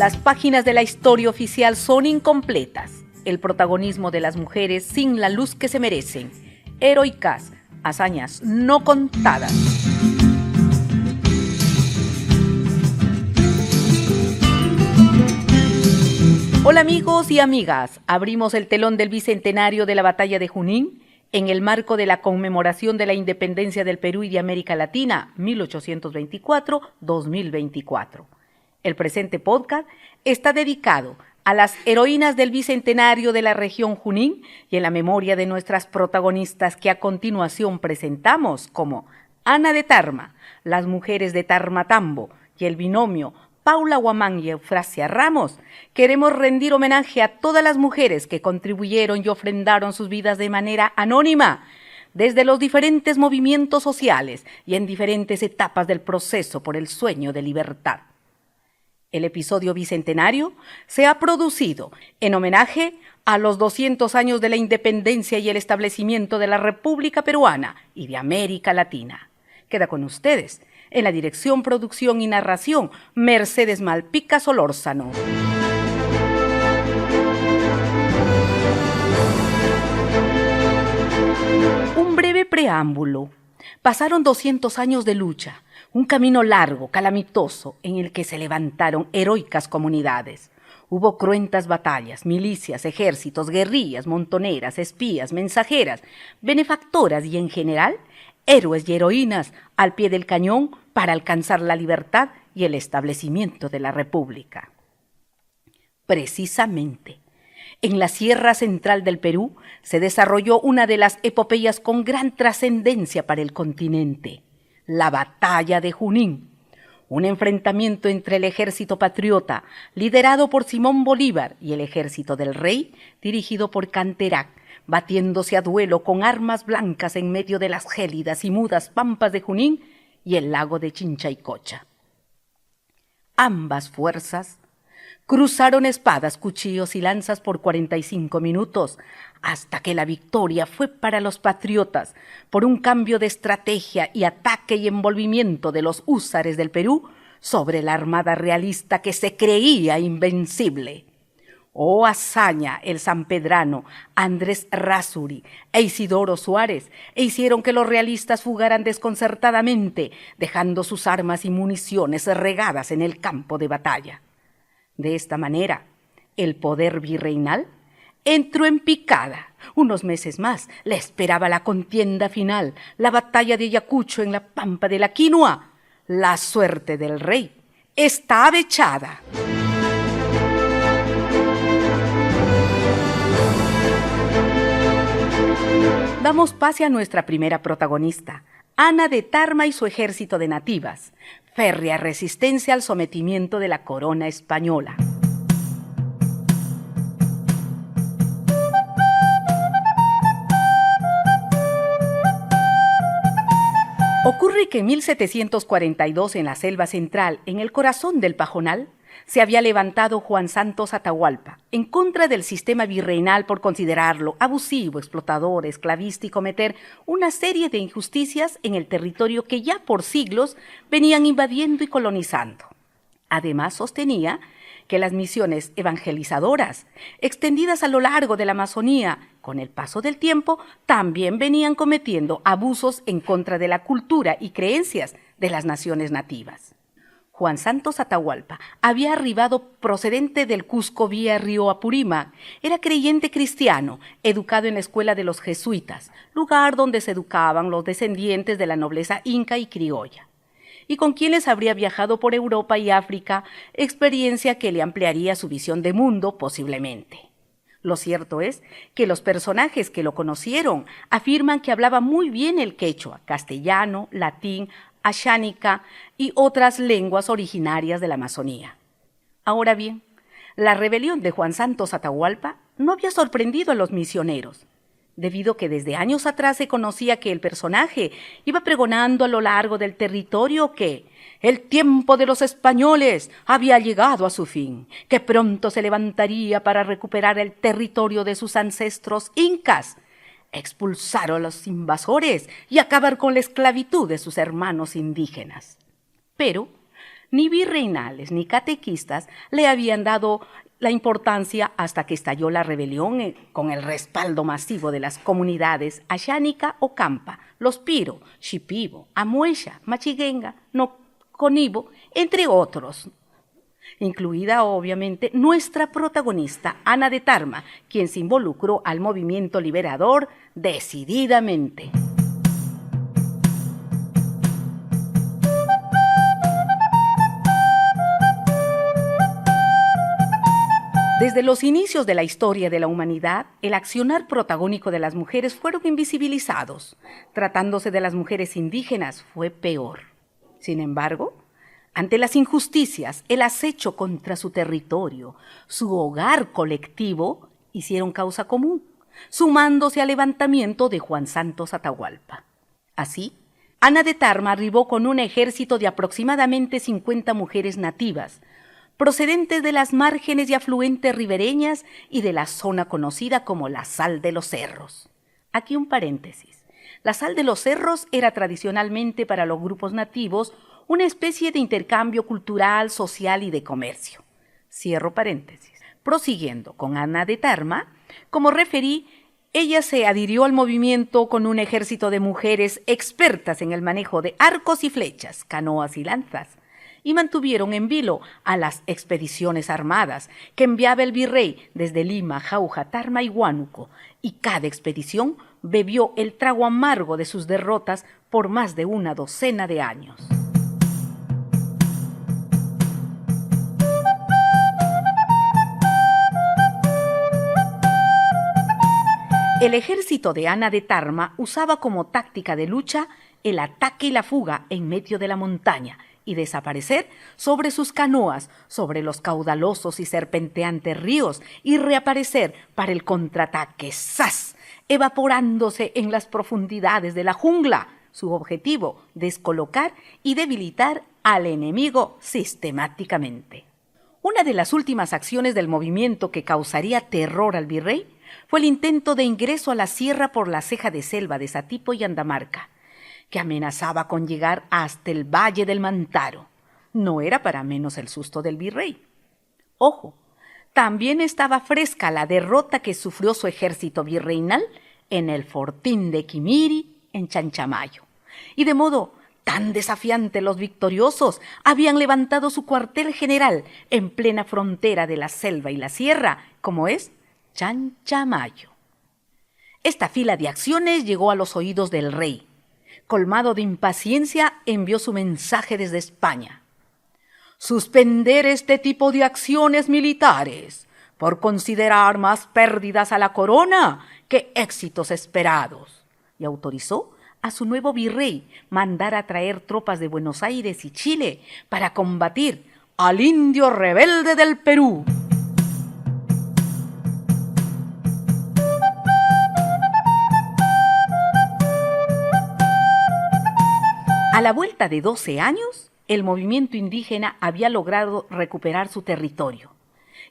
Las páginas de la historia oficial son incompletas. El protagonismo de las mujeres sin la luz que se merecen. Heroicas, hazañas no contadas. Hola amigos y amigas, abrimos el telón del bicentenario de la Batalla de Junín en el marco de la conmemoración de la independencia del Perú y de América Latina 1824-2024. El presente podcast está dedicado a las heroínas del bicentenario de la región Junín y en la memoria de nuestras protagonistas que a continuación presentamos como Ana de Tarma, las mujeres de Tarmatambo y el binomio Paula Guamán y Eufrasia Ramos. Queremos rendir homenaje a todas las mujeres que contribuyeron y ofrendaron sus vidas de manera anónima, desde los diferentes movimientos sociales y en diferentes etapas del proceso por el sueño de libertad. El episodio bicentenario se ha producido en homenaje a los 200 años de la independencia y el establecimiento de la República Peruana y de América Latina. Queda con ustedes, en la dirección, producción y narración, Mercedes Malpica Solórzano. Un breve preámbulo. Pasaron 200 años de lucha, un camino largo, calamitoso, en el que se levantaron heroicas comunidades. Hubo cruentas batallas, milicias, ejércitos, guerrillas, montoneras, espías, mensajeras, benefactoras y, en general, héroes y heroínas al pie del cañón para alcanzar la libertad y el establecimiento de la República. Precisamente, en la Sierra Central del Perú se desarrolló una de las epopeyas con gran trascendencia para el continente, la Batalla de Junín, un enfrentamiento entre el ejército patriota, liderado por Simón Bolívar, y el ejército del rey, dirigido por Canterac, batiéndose a duelo con armas blancas en medio de las gélidas y mudas pampas de Junín y el lago de Chinchaycocha. Ambas fuerzas cruzaron espadas, cuchillos y lanzas por 45 minutos, hasta que la victoria fue para los patriotas por un cambio de estrategia y ataque y envolvimiento de los húsares del Perú sobre la armada realista que se creía invencible. Oh hazaña, el sanpedrano Andrés Errázuriz e Isidoro Suárez hicieron que los realistas fugaran desconcertadamente, dejando sus armas y municiones regadas en el campo de batalla. De esta manera, el poder virreinal entró en picada. Unos meses más le esperaba la contienda final, la batalla de Ayacucho en la pampa de la quinoa. La suerte del rey estaba echada. Damos pase a nuestra primera protagonista, Ana de Tarma y su ejército de nativas, férrea resistencia al sometimiento de la corona española. Ocurre que en 1742, en la selva central, en el corazón del Pajonal, se había levantado Juan Santos Atahualpa en contra del sistema virreinal por considerarlo abusivo, explotador, esclavista y cometer una serie de injusticias en el territorio que ya por siglos venían invadiendo y colonizando. Además, sostenía que las misiones evangelizadoras, extendidas a lo largo de la Amazonía, con el paso del tiempo, también venían cometiendo abusos en contra de la cultura y creencias de las naciones nativas. Juan Santos Atahualpa había arribado procedente del Cusco vía Río Apurímac. Era creyente cristiano, educado en la escuela de los jesuitas, lugar donde se educaban los descendientes de la nobleza inca y criolla, y con quienes habría viajado por Europa y África, experiencia que le ampliaría su visión de mundo posiblemente. Lo cierto es que los personajes que lo conocieron afirman que hablaba muy bien el quechua, castellano, latín, axánica y otras lenguas originarias de la Amazonía. Ahora bien, la rebelión de Juan Santos Atahualpa no había sorprendido a los misioneros, debido a que desde años atrás se conocía que el personaje iba pregonando a lo largo del territorio que el tiempo de los españoles había llegado a su fin, que pronto se levantaría para recuperar el territorio de sus ancestros incas, expulsar a los invasores y acabar con la esclavitud de sus hermanos indígenas. Pero Ni virreinales ni catequistas le habían dado la importancia hasta que estalló la rebelión con el respaldo masivo de las comunidades Axánica o Campa, Los Piro, Shipibo, Amuexa, Machiguenga, Noconibo, entre otros, incluida obviamente nuestra protagonista Ana de Tarma, quien se involucró al movimiento liberador decididamente. Desde los inicios de la historia de la humanidad, el accionar protagónico de las mujeres fueron invisibilizados. Tratándose de las mujeres indígenas fue peor. Sin embargo, ante las injusticias, el acecho contra su territorio, su hogar colectivo, hicieron causa común, sumándose al levantamiento de Juan Santos Atahualpa. Así, Ana de Tarma arribó con un ejército de aproximadamente 50 mujeres nativas, procedentes de las márgenes y afluentes ribereñas y de la zona conocida como la Sal de los Cerros. Aquí un paréntesis. La Sal de los Cerros era tradicionalmente para los grupos nativos una especie de intercambio cultural, social y de comercio. Cierro paréntesis. Prosiguiendo con Ana de Tarma, como referí, ella se adhirió al movimiento con un ejército de mujeres expertas en el manejo de arcos y flechas, canoas y lanzas, y mantuvieron en vilo a las expediciones armadas que enviaba el virrey desde Lima, Jauja, Tarma y Huánuco, y cada expedición bebió el trago amargo de sus derrotas por más de una docena de años. El ejército de Ana de Tarma usaba como táctica de lucha el ataque y la fuga en medio de la montaña y desaparecer sobre sus canoas, sobre los caudalosos y serpenteantes ríos y reaparecer para el contraataque, ¡zas!, evaporándose en las profundidades de la jungla. Su objetivo, descolocar y debilitar al enemigo sistemáticamente. Una de las últimas acciones del movimiento que causaría terror al virrey fue el intento de ingreso a la sierra por la ceja de selva de Satipo y Andamarca, que amenazaba con llegar hasta el Valle del Mantaro. No era para menos el susto del virrey. Ojo, también estaba fresca la derrota que sufrió su ejército virreinal en el fortín de Quimiri, en Chanchamayo. Y de modo tan desafiante, los victoriosos habían levantado su cuartel general en plena frontera de la selva y la sierra, como es Chanchamayo. Esta fila de acciones llegó a los oídos del rey. Colmado de impaciencia, envió su mensaje desde España. Suspender este tipo de acciones militares por considerar más pérdidas a la corona que éxitos esperados. Y autorizó a su nuevo virrey mandar a traer tropas de Buenos Aires y Chile para combatir al indio rebelde del Perú. A la vuelta de 12 años, el movimiento indígena había logrado recuperar su territorio.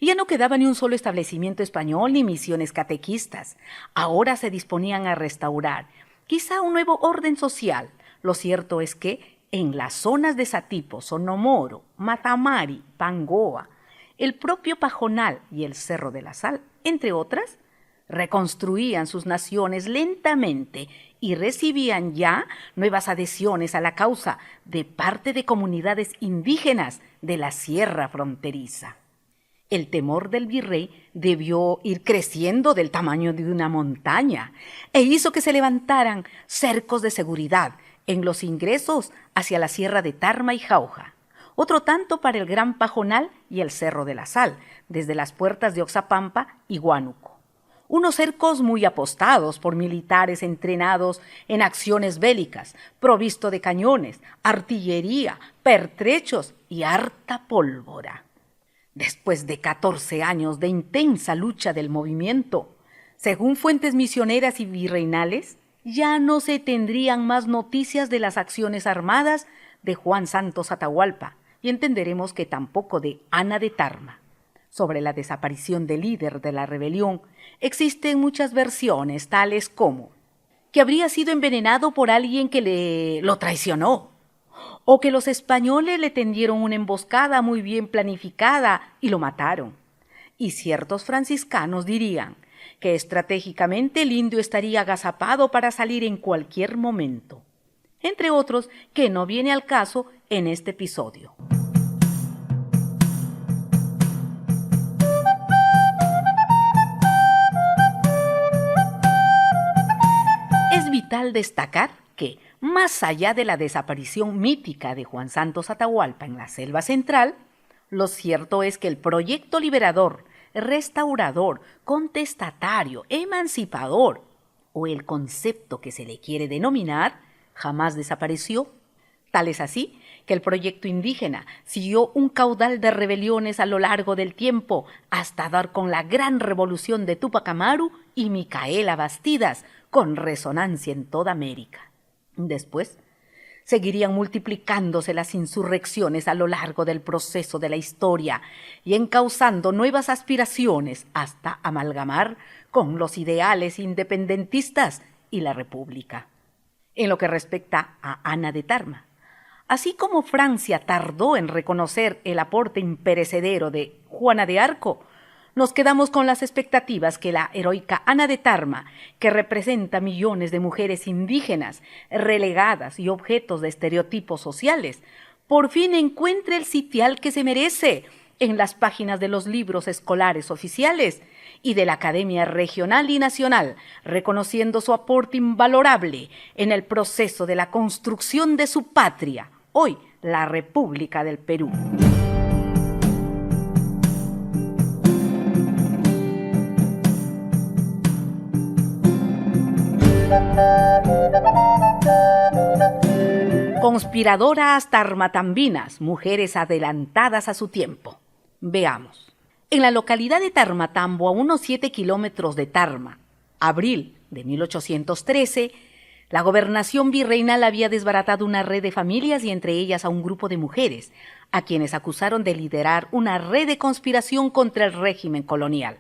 Ya no quedaba ni un solo establecimiento español ni misiones catequistas. Ahora se disponían a restaurar quizá un nuevo orden social. Lo cierto es que en las zonas de Satipo, Sonomoro, Matamari, Pangoa, el propio Pajonal y el Cerro de la Sal, entre otras, reconstruían sus naciones lentamente y recibían ya nuevas adhesiones a la causa de parte de comunidades indígenas de la sierra fronteriza. El temor del virrey debió ir creciendo del tamaño de una montaña e hizo que se levantaran cercos de seguridad en los ingresos hacia la sierra de Tarma y Jauja, otro tanto para el Gran Pajonal y el Cerro de la Sal, desde las puertas de Oxapampa y Huánuco. Unos cercos muy apostados por militares entrenados en acciones bélicas, provisto de cañones, artillería, pertrechos y harta pólvora. Después de 14 años de intensa lucha del movimiento, según fuentes misioneras y virreinales, ya no se tendrían más noticias de las acciones armadas de Juan Santos Atahualpa, y entenderemos que tampoco de Ana de Tarma. Sobre la desaparición del líder de la rebelión, existen muchas versiones, tales como que habría sido envenenado por alguien que lo traicionó, o que los españoles le tendieron una emboscada muy bien planificada y lo mataron. Y ciertos franciscanos dirían que estratégicamente el indio estaría agazapado para salir en cualquier momento, entre otros que no viene al caso en este episodio. Es vital destacar que, más allá de la desaparición mítica de Juan Santos Atahualpa en la Selva Central, lo cierto es que el proyecto liberador, restaurador, contestatario, emancipador, o el concepto que se le quiere denominar, jamás desapareció. Tal es así que el proyecto indígena siguió un caudal de rebeliones a lo largo del tiempo hasta dar con la gran revolución de Túpac Amaru y Micaela Bastidas, con resonancia en toda América. Después, seguirían multiplicándose las insurrecciones a lo largo del proceso de la historia y encauzando nuevas aspiraciones hasta amalgamar con los ideales independentistas y la República. En lo que respecta a Ana de Tarma, así como Francia tardó en reconocer el aporte imperecedero de Juana de Arco, nos quedamos con las expectativas que la heroica Ana de Tarma, que representa millones de mujeres indígenas relegadas y objetos de estereotipos sociales, por fin encuentre el sitial que se merece en las páginas de los libros escolares oficiales y de la Academia Regional y Nacional, reconociendo su aporte invalorable en el proceso de la construcción de su patria, hoy la República del Perú. Conspiradoras tarmatambinas, mujeres adelantadas a su tiempo. Veamos. En la localidad de Tarmatambo, a unos 7 kilómetros de Tarma, abril de 1813, la gobernación virreinal había desbaratado una red de familias y entre ellas a un grupo de mujeres, a quienes acusaron de liderar una red de conspiración contra el régimen colonial.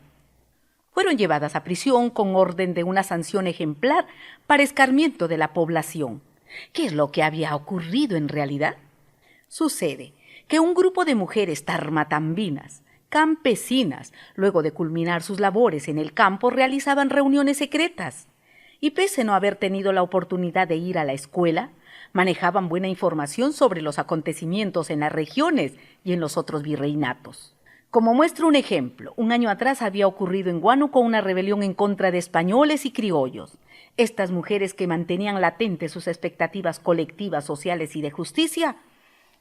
Fueron llevadas a prisión con orden de una sanción ejemplar para escarmiento de la población. ¿Qué es lo que había ocurrido en realidad? Sucede que un grupo de mujeres tarmatambinas, campesinas, luego de culminar sus labores en el campo, realizaban reuniones secretas. Y pese a no haber tenido la oportunidad de ir a la escuela, manejaban buena información sobre los acontecimientos en las regiones y en los otros virreinatos. Como muestra un ejemplo, un año atrás había ocurrido en Huánuco una rebelión en contra de españoles y criollos. Estas mujeres, que mantenían latentes sus expectativas colectivas, sociales y de justicia,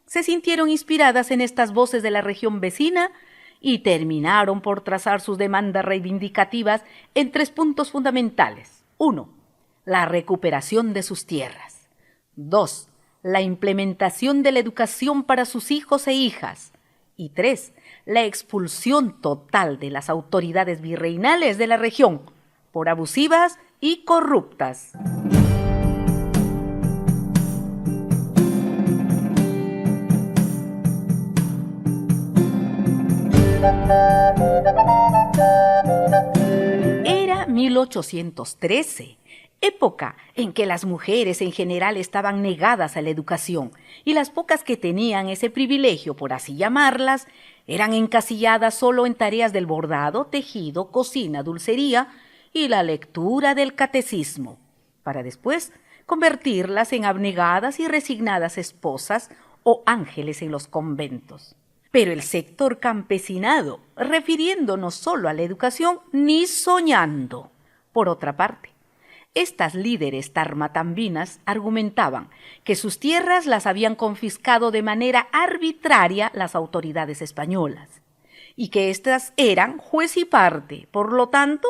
se sintieron inspiradas en estas voces de la región vecina y terminaron por trazar sus demandas reivindicativas en 3 puntos fundamentales. 1. La recuperación de sus tierras. 2. La implementación de la educación para sus hijos e hijas. Y 3. La expulsión total de las autoridades virreinales de la región por abusivas y corruptas. Era 1813, época en que las mujeres en general estaban negadas a la educación y las pocas que tenían ese privilegio, por así llamarlas, eran encasilladas solo en tareas del bordado, tejido, cocina, dulcería y la lectura del catecismo, para después convertirlas en abnegadas y resignadas esposas o ángeles en los conventos. Pero el sector campesinado, refiriéndonos solo a la educación, ni soñando. Por otra parte, estas líderes tarmatambinas argumentaban que sus tierras las habían confiscado de manera arbitraria las autoridades españolas y que éstas eran juez y parte, por lo tanto,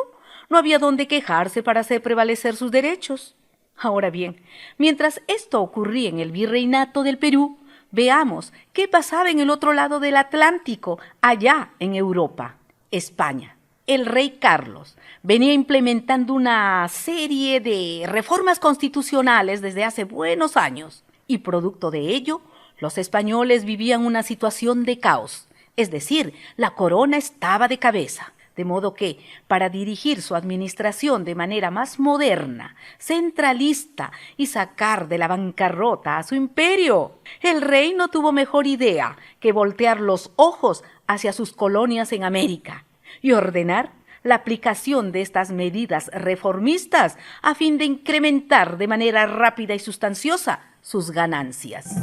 no había dónde quejarse para hacer prevalecer sus derechos. Ahora bien, mientras esto ocurría en el virreinato del Perú, veamos qué pasaba en el otro lado del Atlántico, allá en Europa, España. El rey Carlos venía implementando una serie de reformas constitucionales desde hace buenos años y producto de ello, los españoles vivían una situación de caos, es decir, la corona estaba de cabeza. de modo que, para dirigir su administración de manera más moderna, centralista y sacar de la bancarrota a su imperio, el rey no tuvo mejor idea que voltear los ojos hacia sus colonias en América y ordenar la aplicación de estas medidas reformistas a fin de incrementar de manera rápida y sustanciosa sus ganancias.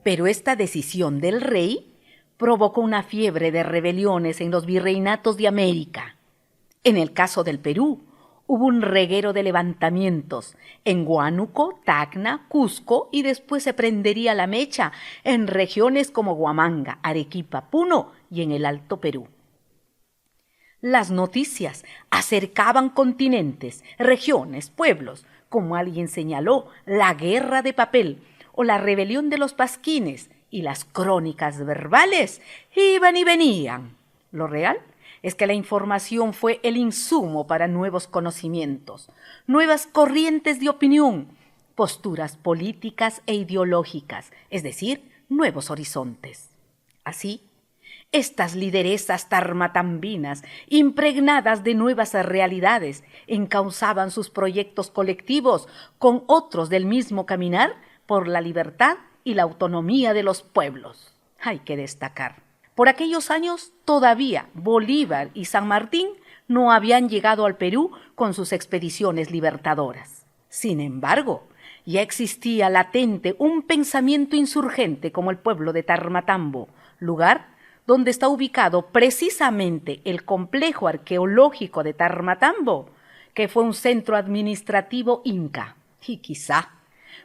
Pero esta decisión del rey provocó una fiebre de rebeliones en los virreinatos de América. En el caso del Perú, hubo un reguero de levantamientos en Huánuco, Tacna, Cusco y después se prendería la mecha en regiones como Huamanga, Arequipa, Puno y en el Alto Perú. Las noticias acercaban continentes, regiones, pueblos, como alguien señaló, la guerra de papel o la rebelión de los pasquines, y las crónicas verbales iban y venían. Lo real es que la información fue el insumo para nuevos conocimientos, nuevas corrientes de opinión, posturas políticas e ideológicas, es decir, nuevos horizontes. Así, estas lideresas tarmatambinas, impregnadas de nuevas realidades, encauzaban sus proyectos colectivos con otros del mismo caminar por la libertad y la autonomía de los pueblos. Hay que destacar. Por aquellos años todavía Bolívar y San Martín no habían llegado al Perú con sus expediciones libertadoras. Sin embargo, ya existía latente un pensamiento insurgente como el pueblo de Tarmatambo, lugar donde está ubicado precisamente el complejo arqueológico de Tarmatambo, que fue un centro administrativo inca. Y quizá,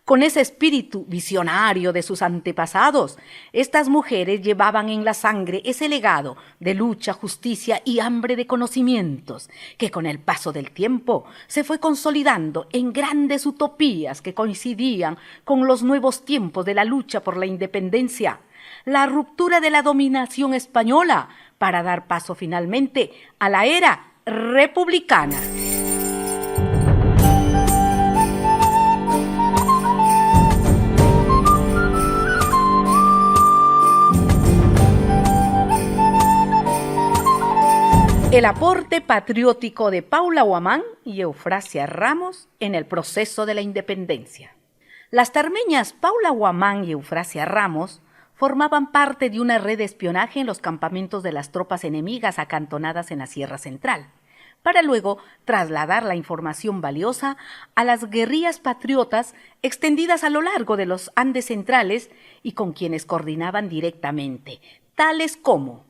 con ese espíritu visionario de sus antepasados, estas mujeres llevaban en la sangre ese legado de lucha, justicia y hambre de conocimientos, que con el paso del tiempo se fue consolidando en grandes utopías que coincidían con los nuevos tiempos de la lucha por la independencia, la ruptura de la dominación española, para dar paso finalmente a la era republicana. El aporte patriótico de Paula Huamán y Eufrasia Ramos en el proceso de la independencia. Las tarmeñas Paula Huamán y Eufrasia Ramos formaban parte de una red de espionaje en los campamentos de las tropas enemigas acantonadas en la Sierra Central, para luego trasladar la información valiosa a las guerrillas patriotas extendidas a lo largo de los Andes centrales y con quienes coordinaban directamente, tales como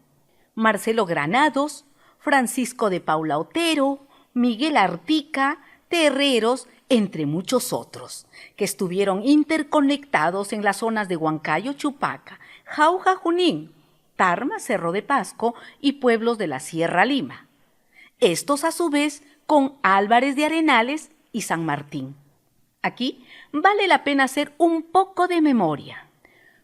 Marcelo Granados, Francisco de Paula Otero, Miguel Artica, Terreros, entre muchos otros, que estuvieron interconectados en las zonas de Huancayo, Chupaca, Jauja, Junín, Tarma, Cerro de Pasco y pueblos de la Sierra Lima. Estos a su vez con Álvarez de Arenales y San Martín. Aquí vale la pena hacer un poco de memoria.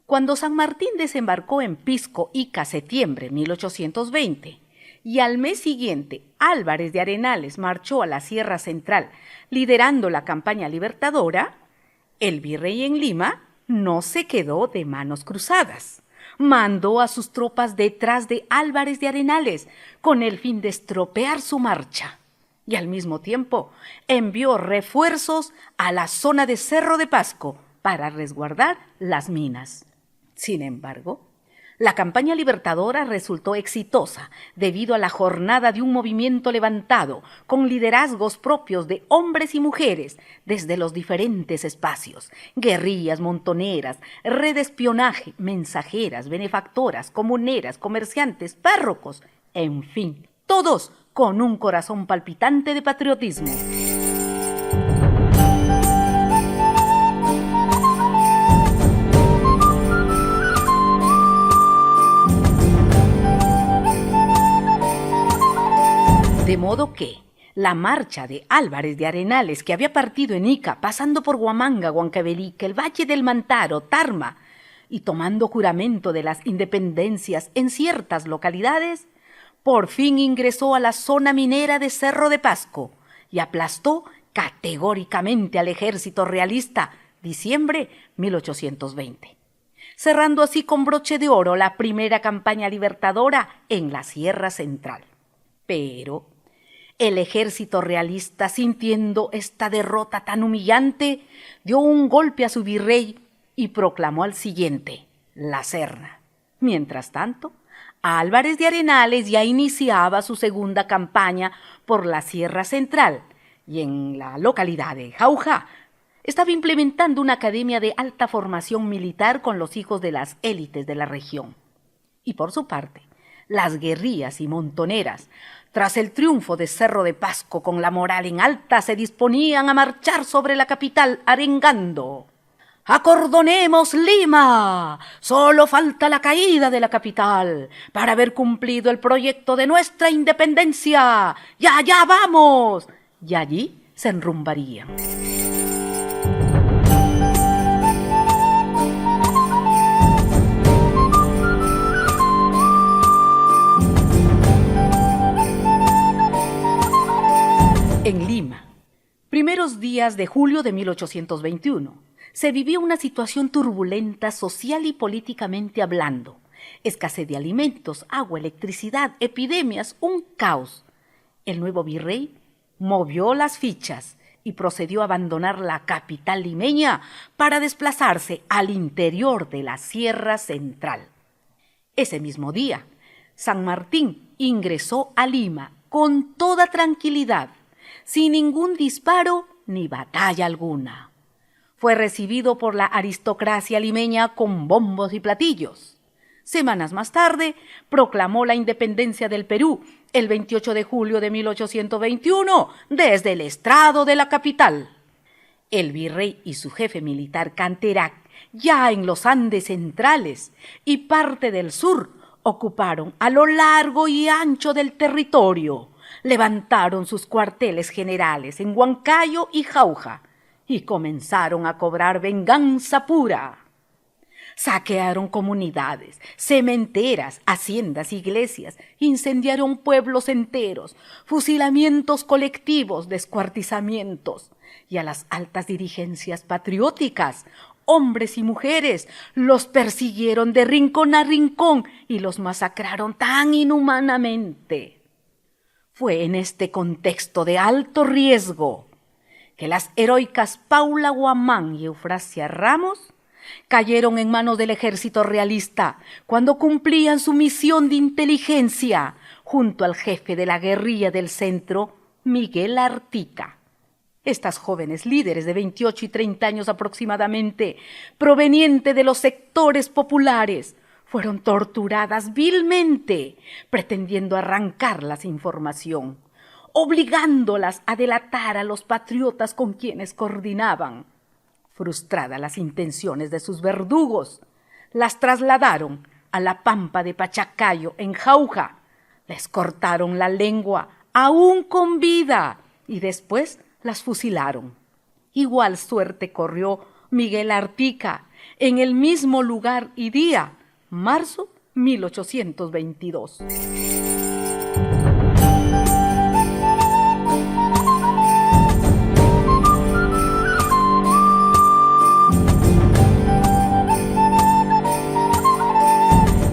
Cuando San Martín desembarcó en Pisco, Ica, septiembre de 1820, y al mes siguiente Álvarez de Arenales marchó a la Sierra Central liderando la campaña libertadora, el virrey en Lima no se quedó de manos cruzadas. Mandó a sus tropas detrás de Álvarez de Arenales con el fin de estropear su marcha y al mismo tiempo envió refuerzos a la zona de Cerro de Pasco para resguardar las minas. Sin embargo, la campaña libertadora resultó exitosa debido a la jornada de un movimiento levantado con liderazgos propios de hombres y mujeres desde los diferentes espacios, guerrillas montoneras, red de espionaje, mensajeras, benefactoras, comuneras, comerciantes, párrocos, en fin, todos con un corazón palpitante de patriotismo. De modo que la marcha de Álvarez de Arenales, que había partido en Ica, pasando por Huamanga, Huancavelica, el Valle del Mantaro, Tarma, y tomando juramento de las independencias en ciertas localidades, por fin ingresó a la zona minera de Cerro de Pasco, y aplastó categóricamente al ejército realista, diciembre 1820, cerrando así con broche de oro la primera campaña libertadora en la Sierra Central. Pero el ejército realista, sintiendo esta derrota tan humillante, dio un golpe a su virrey y proclamó al siguiente, la Serna. Mientras tanto, Álvarez de Arenales ya iniciaba su segunda campaña por la Sierra Central y en la localidad de Jauja estaba implementando una academia de alta formación militar con los hijos de las élites de la región. Y por su parte, las guerrillas y montoneras, tras el triunfo de Cerro de Pasco con la moral en alta, se disponían a marchar sobre la capital arengando: ¡acordonemos Lima! Solo falta la caída de la capital para haber cumplido el proyecto de nuestra independencia. ¡Ya, ya vamos! Y allí se enrumbarían. En Lima, primeros días de julio de 1821, se vivió una situación turbulenta social y políticamente hablando. Escasez de alimentos, agua, electricidad, epidemias, un caos. El nuevo virrey movió las fichas y procedió a abandonar la capital limeña para desplazarse al interior de la Sierra Central. Ese mismo día, San Martín ingresó a Lima con toda tranquilidad, sin ningún disparo ni batalla alguna. Fue recibido por la aristocracia limeña con bombos y platillos. Semanas más tarde, proclamó la independencia del Perú el 28 de julio de 1821 desde el estrado de la capital. El virrey y su jefe militar Canterac, ya en los Andes centrales y parte del sur, ocuparon a lo largo y ancho del territorio. Levantaron sus cuarteles generales en Huancayo y Jauja y comenzaron a cobrar venganza pura. Saquearon comunidades, cementeras, haciendas, iglesias, incendiaron pueblos enteros, fusilamientos colectivos, descuartizamientos, y a las altas dirigencias patrióticas, hombres y mujeres, los persiguieron de rincón a rincón y los masacraron tan inhumanamente. Fue en este contexto de alto riesgo que las heroicas Paula Guamán y Eufrasia Ramos cayeron en manos del ejército realista cuando cumplían su misión de inteligencia junto al jefe de la guerrilla del centro, Miguel Artica. Estas jóvenes líderes de 28 y 30 años aproximadamente, provenientes de los sectores populares, fueron torturadas vilmente, pretendiendo arrancarlas información, obligándolas a delatar a los patriotas con quienes coordinaban. Frustradas las intenciones de sus verdugos, las trasladaron a la pampa de Pachacayo, en Jauja. Les cortaron la lengua, aún con vida, y después las fusilaron. Igual suerte corrió Miguel Artica en el mismo lugar y día, marzo 1822.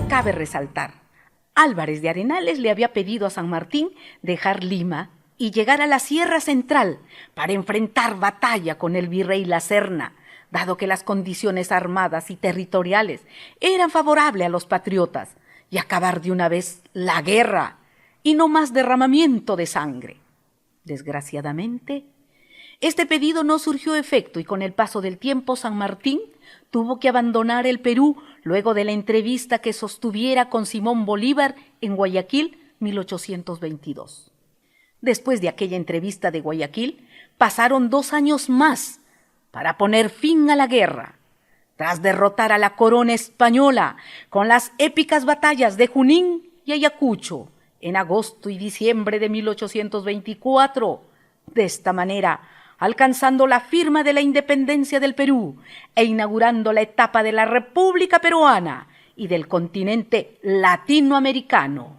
Cabe resaltar, Álvarez de Arenales le había pedido a San Martín dejar Lima y llegar a la Sierra Central para enfrentar batalla con el virrey La Serna, dado que las condiciones armadas y territoriales eran favorables a los patriotas, y acabar de una vez la guerra y no más derramamiento de sangre. Desgraciadamente, este pedido no surgió efecto y con el paso del tiempo San Martín tuvo que abandonar el Perú luego de la entrevista que sostuviera con Simón Bolívar en Guayaquil, 1822. Después de aquella entrevista de Guayaquil, pasaron 2 años más para poner fin a la guerra. Tras derrotar a la corona española con las épicas batallas de Junín y Ayacucho en agosto y diciembre de 1824, de esta manera alcanzando la firma de la independencia del Perú e inaugurando la etapa de la República Peruana y del continente latinoamericano.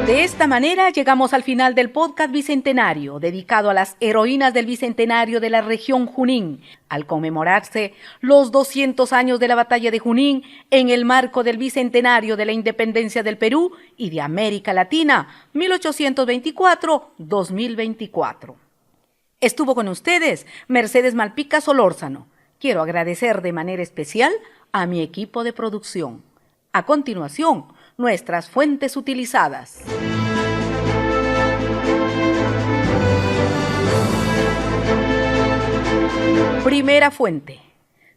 De esta manera llegamos al final del podcast Bicentenario, dedicado a las heroínas del Bicentenario de la región Junín, al conmemorarse los 200 años de la Batalla de Junín en el marco del Bicentenario de la Independencia del Perú y de América Latina, 1824-2024. Estuvo con ustedes Mercedes Malpica Solórzano. Quiero agradecer de manera especial a mi equipo de producción. A continuación, nuestras fuentes utilizadas. Primera fuente.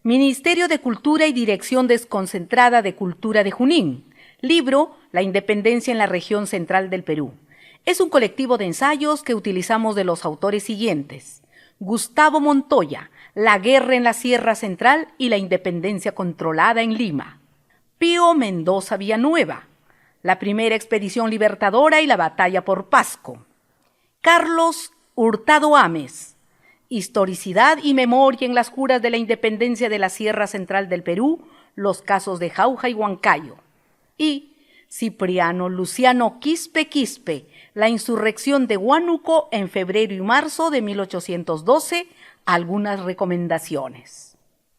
Ministerio de Cultura y Dirección Desconcentrada de Cultura de Junín. Libro La Independencia en la Región Central del Perú. Es un colectivo de ensayos que utilizamos de los autores siguientes: Gustavo Montoya, La guerra en la Sierra Central y la independencia controlada en Lima. Pío Mendoza Villanueva, La primera expedición libertadora y la batalla por Pasco. Carlos Hurtado Ames, Historicidad y memoria en las juras de la independencia de la Sierra Central del Perú, los casos de Jauja y Huancayo. Y Cipriano Luciano Quispe, La insurrección de Huánuco en febrero y marzo de 1812, algunas recomendaciones.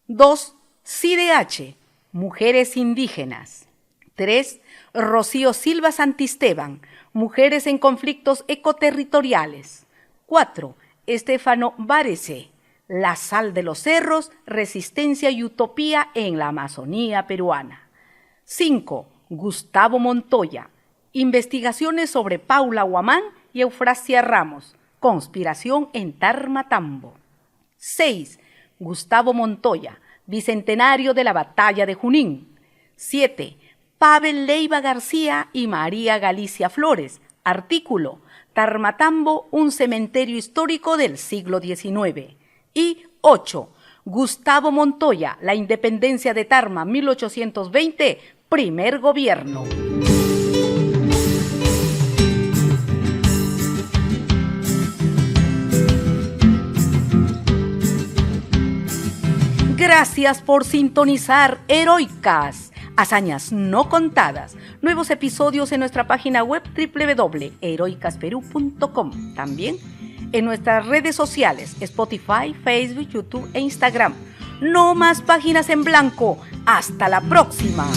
2. CIDH, Mujeres indígenas. 3. Rocío Silva Santisteban, Mujeres en conflictos ecoterritoriales. 4. Estefano Varese, La sal de los cerros, resistencia y utopía en la Amazonía peruana. 5. Gustavo Montoya, Investigaciones sobre Paula Huamán y Eufrasia Ramos, Conspiración en Tarmatambo. 6. Gustavo Montoya, Bicentenario de la Batalla de Junín. 7. Pavel Leiva García y María Galicia Flores, artículo Tarmatambo, un cementerio histórico del siglo XIX. Y 8. Gustavo Montoya, La independencia de Tarma, 1820, primer gobierno. Gracias por sintonizar Heroicas, hazañas no contadas. Nuevos episodios en nuestra página web www.heroicasperú.com. También en nuestras redes sociales, Spotify, Facebook, YouTube e Instagram. No más páginas en blanco. Hasta la próxima.